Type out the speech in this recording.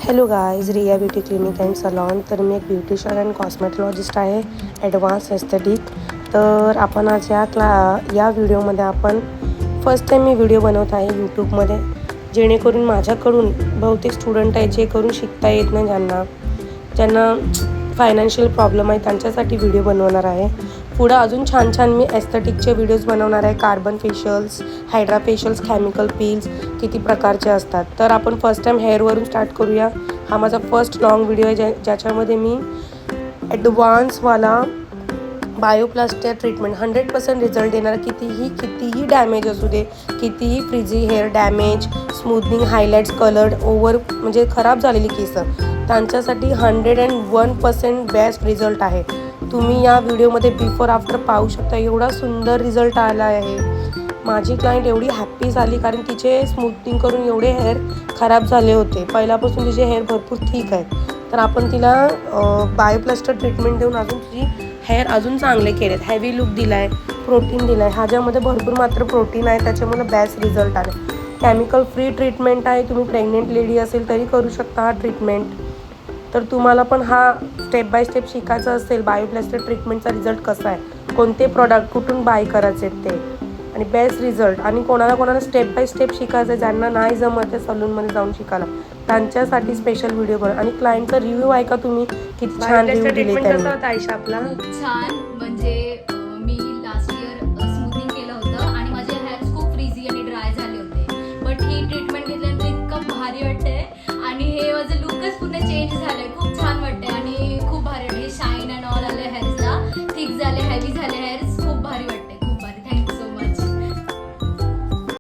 Hello guys, Riya beauty clinic and salon. तर मी एक ब्युटिशियन अँड कॉस्मेटॉलॉजिस्ट आहे, ॲडव्हान्स एस्थेटिक. तर आपण आज या व्हिडिओमध्ये आपण फर्स्ट टाईम मी व्हिडिओ बनवत आहे यूट्यूबमध्ये, जेणेकरून माझ्याकडून बहुतेक स्टुडंट आहे जे करून शिकता येत नाही, ज्यांना फायनान्शियल प्रॉब्लेम आहे त्यांच्यासाठी व्हिडिओ बनवणार आहे. पुढं अजून छान छान मी एस्थेटिकचे व्हिडिओज बनवणार आहे. Carbon facials, hydra facials, chemical peels किती प्रकारचे असतात. तर आपण फर्स्ट टाईम हेअरवरून स्टार्ट करूया. हा माझा फर्स्ट लॉंग व्हिडिओ आहे ज्याच्यामध्ये मी ॲडव्हान्सवाला बायोप्लास्टिक ट्रीटमेंट 100% रिझल्ट देणार. कितीही डॅमेज असू दे, कितीही frizzy hair damage, smoothening, highlights, coloured, over म्हणजे खराब झालेली केस, त्यांच्यासाठी 101% बेस्ट रिझल्ट आहे. तुम्ही या व्हिडिओमध्ये बिफोर आफ्टर पाहू शकता. एवढा सुंदर रिझल्ट आला आहे. माझी क्लायंट एवढी हॅप्पी झाली कारण तिचे स्मूथनिंग करून एवढे हेअर खराब झाले होते. पहिल्यापासून तिचे हेअर भरपूर थिक आहेत. तर आपण तिला बायोप्लास्टर ट्रीटमेंट देऊन अजून तिची हेअर अजून चांगले केलेत. हेवी लुक दिला आहे, प्रोटीन दिलं आहे. ह्याच्यामध्ये भरपूर मात्र प्रोटीन आहे, त्याच्यामुळे बेस्ट रिझल्ट आले. केमिकल फ्री ट्रीटमेंट आहे. तुम्ही प्रेग्नेंट लेडी असेल तरी करू शकता हा ट्रीटमेंट. तर तुम्हाला पण हा स्टेप बाय स्टेप शिकायचं असेल बायोप्लास्टर ट्रीटमेंटचा रिझल्ट कसा आहे, कोणते प्रॉडक्ट कुठून बाय करायचे ते, आणि बेस्ट रिझल्ट. आणि कोणाला स्टेप बाय स्टेप शिकायचं, ज्यांना नाही जमत आहे सलूनमध्ये जाऊन शिकायला, त्यांच्यासाठी स्पेशल व्हिडिओ बनव. आणि क्लायंटचा रिव्ह्यू ऐका तुम्ही, किती छान रिव्ह्यू दिले त्यांनी. होता आयशा आपला खूप छान. म्हणजे मी लास्ट इयर स्मूथिंग केलं होतं आणि माझे हेअर्स खूप फ्रीझी आणि ड्राय झाले होते. बट ही ट्रीटमेंट घेतल्यानंतर इतकं भारी वाटतंय आणि हे माझं लुकच पूर्ण चेंज झालंय. खूप